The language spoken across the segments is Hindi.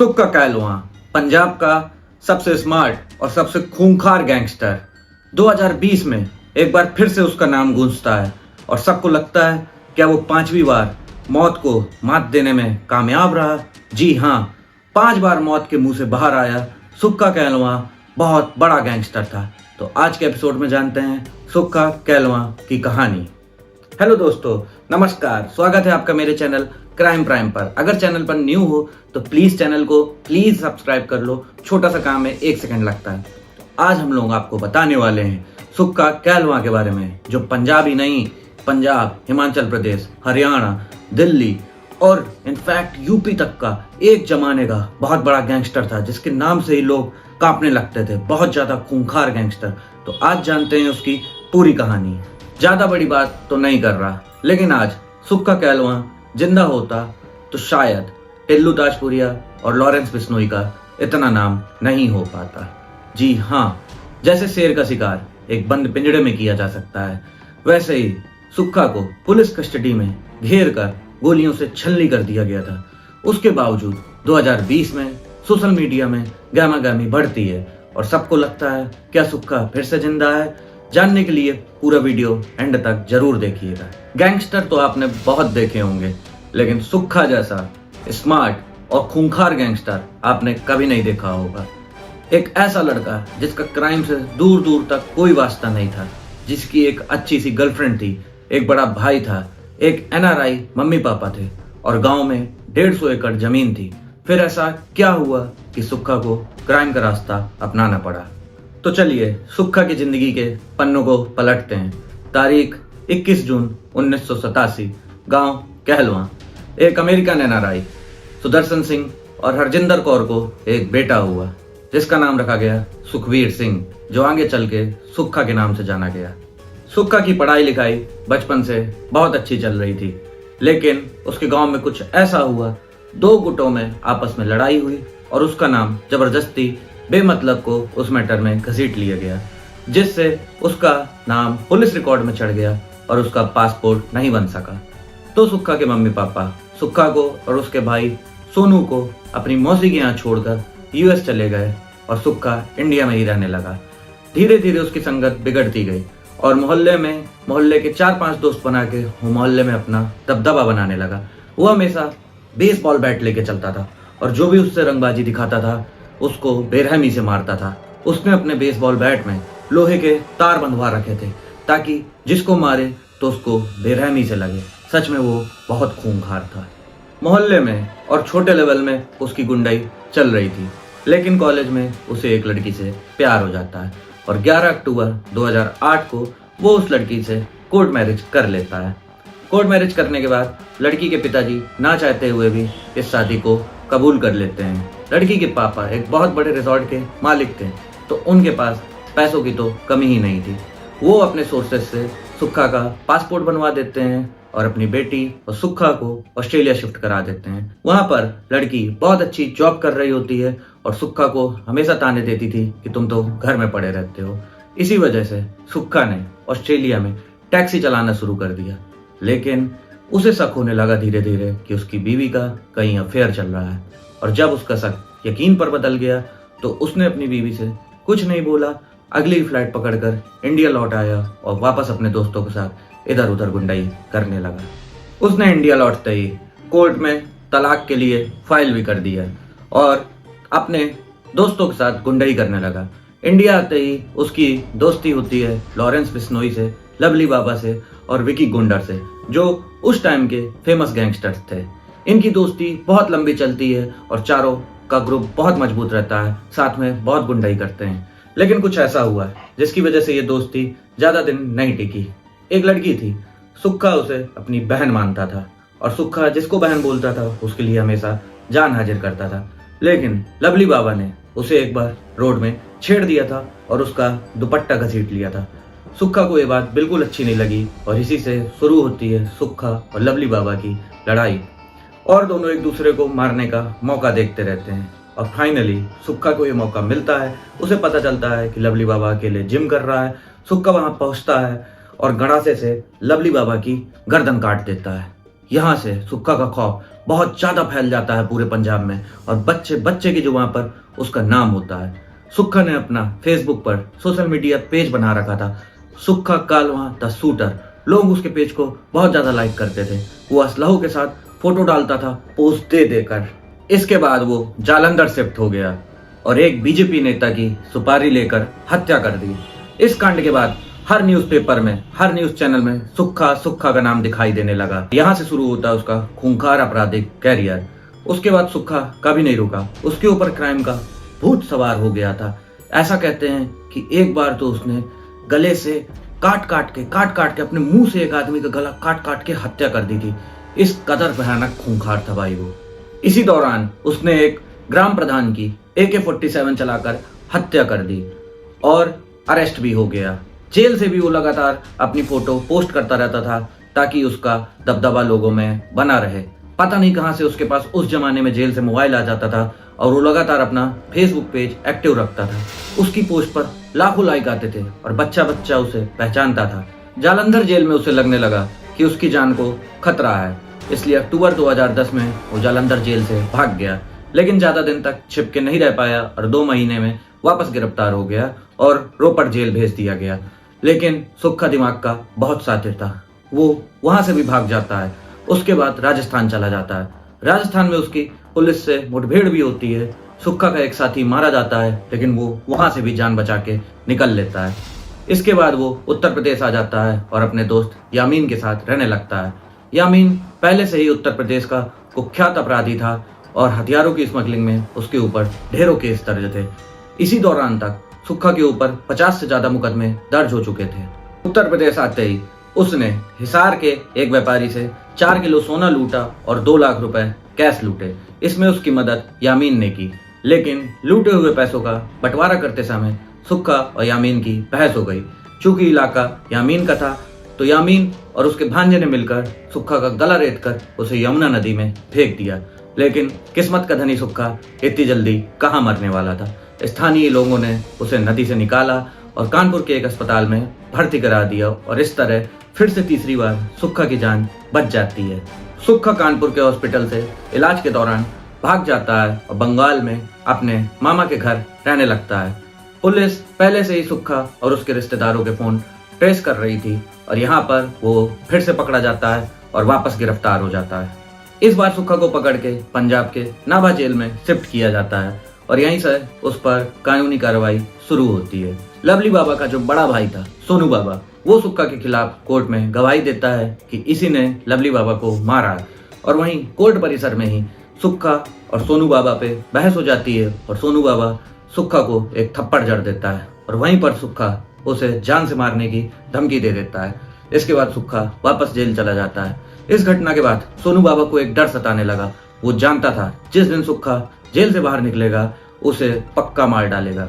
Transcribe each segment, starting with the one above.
सुक्का कहलवां, पंजाब का सबसे स्मार्ट और सबसे खूंखार गैंगस्टर। 2020 में एक बार फिर से उसका नाम गूंजता है और सबको लगता है क्या वो पांचवी बार मौत को मात देने में कामयाब रहा। जी हाँ, 5 बार मौत के मुंह से बाहर आया सुक्का कहलवां बहुत बड़ा गैंगस्टर था। तो आज के एपिसोड में जानते हैं सुक्का कहलवां की कहानी। हेलो दोस्तों, नमस्कार, स्वागत है आपका मेरे चैनल क्राइम प्राइम पर। अगर चैनल पर न्यू हो तो प्लीज चैनल को सब्सक्राइब कर लो, छोटा सा काम है, 1 सेकंड लगता है। आज हम लोग आपको बताने वाले हैं सुक्का कहलवां के बारे में, जो पंजाब ही नहीं, पंजाब, हिमाचल प्रदेश, हरियाणा, दिल्ली और इनफैक्ट यूपी तक का एक जमाने का बहुत बड़ा गैंगस्टर था, जिसके नाम से ही लोग कांपने लगते थे। बहुत ज्यादा खूंखार गैंगस्टर। तो आज जानते हैं उसकी पूरी कहानी। ज्यादा बड़ी बात तो नहीं कर रहा, लेकिन आज सुक्का कहलवां जिंदा होता तो शायद टिल्लू ताजपुरिया और लॉरेंस बिश्नोई का इतना नाम नहीं हो पाता। जी हाँ, जैसे शेर का शिकार एक बंद पिंजड़े में किया जा सकता है, वैसे ही सुक्का को पुलिस कस्टडी में घेर कर गोलियों से छलनी कर दिया गया था। उसके बावजूद 2020 में सोशल मीडिया में गहमागहमी बढ़ती है और सबको लगता है क्या सुक्का फिर से जिंदा है। जानने के लिए पूरा वीडियो एंड तक जरूर देखिएगा। गैंगस्टर तो आपने बहुत देखे होंगे, लेकिन सुक्का जैसा स्मार्ट और खूंखार गैंगस्टर आपने कभी नहीं देखा होगा। एक ऐसा लड़का जिसका क्राइम से दूर दूर तक कोई वास्ता नहीं था, जिसकी एक अच्छी सी गर्लफ्रेंड थी, एक बड़ा भाई था, एक NRI मम्मी पापा थे और गांव में 150 एकड़ जमीन थी। फिर ऐसा क्या हुआ कि सुक्का को क्राइम का रास्ता अपनाना पड़ा। तो चलिए सुक्का की जिंदगी के पन्नों को पलटते हैं। तारीख 21 जून 1987, गांव कहलवां। एक अमेरिकन NRI सुदर्शन सिंह और हरजिंदर कौर को एक बेटा हुआ, जिसका नाम रखा गया सुखवीर सिंह, जो आगे चल के सुक्का के नाम से जाना गया। सुक्का की पढ़ाई लिखाई बचपन से बहुत अच्छी चल रही थी, लेकिन उसके गांव में कुछ ऐसा हुआ, 2 गुटों में आपस में लड़ाई हुई और उसका नाम जबरदस्ती बेमतलब को उस मैटर में घसीट लिया गया, जिससे उसका नाम पुलिस रिकॉर्ड में चढ़ गया और उसका पासपोर्ट नहीं बन सका। तो सुक्का के मम्मी पापा सुक्का को और उसके भाई सोनू को अपनी मौसी के यहाँ छोड़कर US चले गए और सुक्का इंडिया में ही रहने लगा। धीरे धीरे उसकी संगत बिगड़ती गई और मोहल्ले के 4-5 दोस्त बना के मोहल्ले में अपना दबदबा बनाने लगा। वो हमेशा बेसबॉल बैट लेके चलता था और जो भी उससे रंगबाजी दिखाता था उसको बेरहमी से मारता था। उसने अपने बेसबॉल बैट में लोहे के तार बंधवा रखे थे, ताकि जिसको मारे तो उसको बेरहमी से लगे। सच में वो बहुत खूंखार था। मोहल्ले में और छोटे लेवल में उसकी गुंडाई चल रही थी, लेकिन कॉलेज में उसे एक लड़की से प्यार हो जाता है और 11 अक्टूबर 2008 को वो उस लड़की से कोर्ट मैरिज कर लेता है। कोर्ट मैरिज करने के बाद लड़की के पिताजी ना चाहते हुए भी इस शादी को कबूल कर लेते हैं। लड़की के पापा एक बहुत बड़े रिजॉर्ट के मालिक थे, तो उनके पास पैसों की तो कमी ही नहीं थी। वो अपने सोर्सेस से सुक्का का पासपोर्ट बनवा देते हैं और अपनी बेटी और सुक्का को ऑस्ट्रेलिया शिफ्ट करा देते हैं। वहां पर लड़की बहुत अच्छी जॉब कर रही होती है और सुक्का को हमेशा ताने देती थी कि तुम तो घर में पड़े रहते हो। इसी वजह से सुक्का ने ऑस्ट्रेलिया में टैक्सी चलाना शुरू कर दिया, लेकिन उसे शक होने लगा धीरे धीरे कि उसकी बीवी का कहीं अफेयर चल रहा है। और जब उसका शक यकीन पर बदल गया तो उसने अपनी बीवी से कुछ नहीं बोला, अगली फ्लाइट पकड़कर इंडिया लौट आया और वापस अपने दोस्तों के साथ इधर उधर गुंडाई करने लगा। उसने इंडिया लौटते ही कोर्ट में तलाक के लिए फाइल भी कर दिया और अपने दोस्तों के साथ गुंडाई करने लगा। इंडिया आते ही उसकी दोस्ती होती है लॉरेंस बिश्नोई से, लवली बाबा से और विकी गुंडर से, जो उस टाइम के फेमस गैंगस्टर्स थे। इनकी दोस्ती बहुत लंबी चलती है और चारों का ग्रुप बहुत मजबूत रहता है, साथ में बहुत गुंडाई करते हैं। लेकिन कुछ ऐसा हुआ जिसकी वजह से ये दोस्ती ज्यादा दिन नहीं टिकी। एक लड़की थी, सुक्का उसे अपनी बहन मानता था और सुक्का जिसको बहन बोलता था उसके लिए हमेशा जान हाजिर करता था। लेकिन लवली बाबा ने उसे एक बार रोड में छेड़ दिया था और उसका दुपट्टा घसीट लिया था। सुक्का को ये बात बिल्कुल अच्छी नहीं लगी और इसी से शुरू होती है सुक्का और लवली बाबा की लड़ाई, और दोनों एक दूसरे को मारने का मौका देखते रहते हैं। और फाइनली सुक्का को ये मौका मिलता है। उसे पता चलता है कि लवली बाबा अकेले जिम कर रहा है। सुक्का वहां पहुंचता है और गड़ासे से लवली बाबा की गर्दन काट देता है। यहाँ से सुक्का का खौफ बहुत ज्यादा फैल जाता है पूरे पंजाब में और बच्चे बच्चे की जुबान पर उसका नाम होता है। सुक्खा ने अपना फेसबुक पर सोशल मीडिया पेज बना रखा था, सुक्खा कालवा द शूटर। लोग उसके पेज को बहुत ज्यादा लाइक करते थे। वो असलहों के साथ फोटो डालता था पोस्ट दे देकर। इसके बाद वो जालंधर शिफ्ट हो गया और एक बीजेपी नेता की सुपारी लेकर हत्या कर दी। इस कांड के बाद हर न्यूज़पेपर में, हर न्यूज चैनल में सुक्खा सुक्खा का नाम दिखाई देने लगा। यहाँ से शुरू होता है उसका खूंखार आपराधिक कैरियर। उसके बाद सुक्खा कभी नहीं रुका, उसके ऊपर क्राइम का भूत सवार हो गया था। ऐसा कहते हैं कि एक बार तो उसने गले से काट काट के अपने मुंह से एक आदमी का गला काट काट के हत्या कर दी थी। इस कदर भयानक खूंखार था भाई वो। इसी दौरान उसने एक ग्राम प्रधान की AK-47 चलाकर हत्या कर दी और अरेस्ट भी हो गया। जेल से भी वो लगातार अपनी फोटो पोस्ट करता रहता था ताकि उसका दबदबा लोगों में बना रहे। पता नहीं कहां से उसके पास उस जमाने में जेल से मोबाइल आ जाता था और वो लगातार अपना फेसबुक पेज एक्टिव रखता था। उसकी पोस्ट पर लाखों लाइक आते थे और बच्चा बच्चा उसे पहचानता था। जालंधर जेल में उसे लगने लगा कि उसकी जान को खतरा है, इसलिए अक्टूबर 2010 में वो जालंधर जेल से भाग गया। लेकिन ज्यादा दिन तक छिप के नहीं रह पाया और 2 महीने में वापस गिरफ्तार हो गया और रोपड़ जेल भेज दिया गया। लेकिन सुक्खा दिमाग का बहुत साथिर था, वो वहां से भी भाग जाता है। उसके बाद राजस्थान चला जाता है। राजस्थान में उसकी पुलिस से मुठभेड़ भी होती है। सुक्खा का एक साथी मारा जाता है, लेकिन वो वहां से भी जान बचा के निकल लेता है। इसके बाद वो उत्तर प्रदेश आ जाता है और अपने दोस्त यामीन के साथ रहने लगता है। यामीन पहले से ही उत्तर प्रदेश का कुख्यात अपराधी था और हथियारों की स्मगलिंग में उसके ऊपर ढेरों केस दर्ज थे। इसी दौरान तक सुक्खा के ऊपर 50 से ज्यादा मुकदमे दर्ज हो चुके थे। उत्तर प्रदेश आते ही उसने हिसार के एक व्यापारी से 4 किलो सोना लूटा और 2 लाख रुपए कैश लूटे। इसमें उसकी मदद यामीन ने की, लेकिन लूटे हुए पैसों का बंटवारा करते समय सुक्खा और यामीन की बहस हो गई। चूंकि इलाका यामीन का था तो यामीन और उसके भांजे ने मिलकर सुक्खा का गला रेतकर उसे यमुना नदी में फेंक दिया। लेकिन किस्मत का धनी सुक्खा इतनी जल्दी कहाँ मरने वाला था। स्थानीय लोगों ने उसे नदी से निकाला और कानपुर के एक अस्पताल में भर्ती करा दिया और इस तरह फिर से तीसरी बार सुक्खा की जान बच जाती है। सुक्खा कानपुर के हॉस्पिटल से इलाज के दौरान भाग जाता है और बंगाल में अपने मामा के घर रहने लगता है। पुलिस पहले से ही सुक्खा और उसके रिश्तेदारों के फोन ट्रेस कर रही थी और यहाँ पर वो फिर से पकड़ा जाता है और वापस गिरफ्तार हो जाता है। इस बार सुक्खा को पकड़ के पंजाब के नाभा जेल में शिफ्ट किया जाता है और यहीं से उस पर कानूनी कार्रवाई शुरू होती है। लवली बाबा का जो बड़ा भाई था सोनू बाबा, वो सुक्खा के खिलाफ कोर्ट में गवाही देता है कि इसी ने लवली बाबा को मारा और वहीं कोर्ट परिसर में ही सुक्खा और सोनू बाबा पे बहस हो जाती है और सोनू बाबा सुक्खा को एक थप्पड़ जड़ देता है और वहीं पर सुक्खा उसे जान से मारने की धमकी दे देता है। इसके बाद सुक्खा वापस जेल चला जाता है। इस घटना के बाद सोनू बाबा को एक डर सताने लगा। वो जानता था जिस दिन सुक्खा जेल से बाहर निकलेगा उसे पक्का मार डालेगा।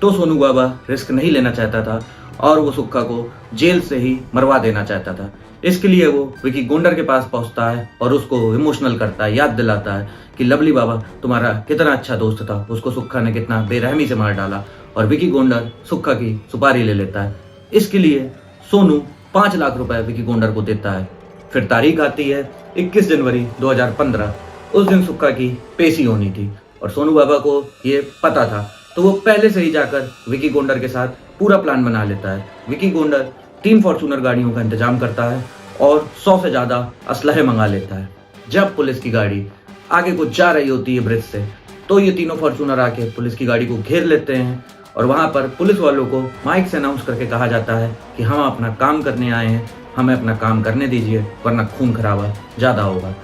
तो सोनू बाबा रिस्क नहीं लेना चाहता था और वो सुक्खा को जेल से ही मरवा देना चाहता था। इसके लिए वो विकी गोंडर के पास पहुंचता है और उसको इमोशनल करता है, याद दिलाता है कि लवली बाबा तुम्हारा कितना अच्छा दोस्त था, उसको सुक्खा ने कितना बेरहमी से मार डाला। और विकी गोंडर सुक्खा की सुपारी ले लेता है। इसके लिए सोनू 5 लाख रुपए विकी गोंडर को देता है। फिर तारीख आती है 21 जनवरी 2015। उस दिन सुक्खा की पेशी होनी थी और सोनू बाबा को ये पता था, तो वो पहले से ही जाकर विकी गोंडर के साथ पूरा प्लान बना लेता है। विकी गोंडर 3 फॉर्चूनर गाड़ियों का इंतजाम करता है और 100 से ज्यादा असलहे मंगा लेता है। जब पुलिस की गाड़ी आगे को जा रही होती है ब्रिज से, तो ये तीनों फॉर्चूनर आके पुलिस की गाड़ी को घेर लेते हैं और वहां पर पुलिस वालों को माइक से अनाउंस करके कहा जाता है कि हम अपना काम करने आए हैं, हमें अपना काम करने दीजिए वरना खून खराबा ज्यादा होगा।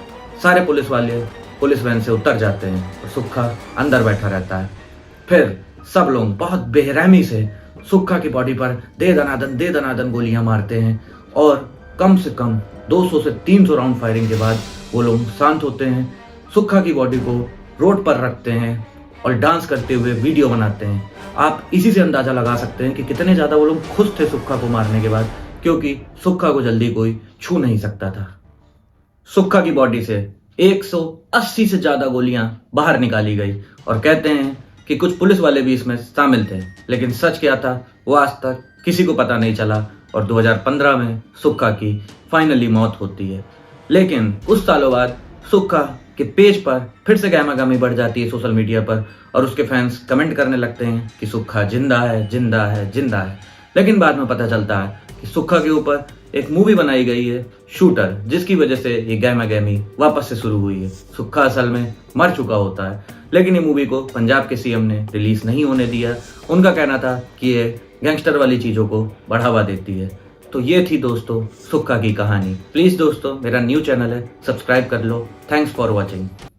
सारे पुलिस वाले पुलिस वैन से उतर जाते हैं और सुक्खा अंदर बैठा रहता है। फिर सब लोग बहुत बेरहमी से सुक्खा की बॉडी पर दे दनादन गोलियां मारते हैं और कम से कम 200 से 300 राउंड फायरिंग के बाद वो लोग शांत होते हैं। सुक्खा की बॉडी को रोड पर रखते हैं और डांस करते हुए वीडियो बनाते हैं। आप इसी से अंदाजा लगा सकते हैं कि कितने ज्यादा वो लोग खुश थे सुक्खा को मारने के बाद, क्योंकि सुक्खा को जल्दी कोई छू नहीं सकता था। सुक्खा की बॉडी से 180 से ज्यादा गोलियां बाहर निकाली गई और कहते हैं कि कुछ पुलिस वाले भी इसमें शामिल थे, लेकिन सच क्या था वो आज तक किसी को पता नहीं चला और 2015 में सुक्खा की फाइनली मौत होती है। लेकिन कुछ सालों बाद सुक्खा कि पेज पर फिर से गहमागहमी बढ़ जाती है सोशल मीडिया पर और उसके फैंस कमेंट करने लगते हैं कि सुक्खा जिंदा है, जिंदा है, जिंदा है। लेकिन बाद में पता चलता है कि सुक्खा के ऊपर एक मूवी बनाई गई है शूटर, जिसकी वजह से ये गहमागहमी वापस से शुरू हुई है। सुक्खा असल में मर चुका होता है, लेकिन ये मूवी को पंजाब के सीएम ने रिलीज नहीं होने दिया। उनका कहना था कि ये गैंगस्टर वाली चीजों को बढ़ावा देती है। तो ये थी दोस्तों सुक्खा की कहानी। प्लीज दोस्तों, मेरा न्यू चैनल है, सब्सक्राइब कर लो। Thanks for watching.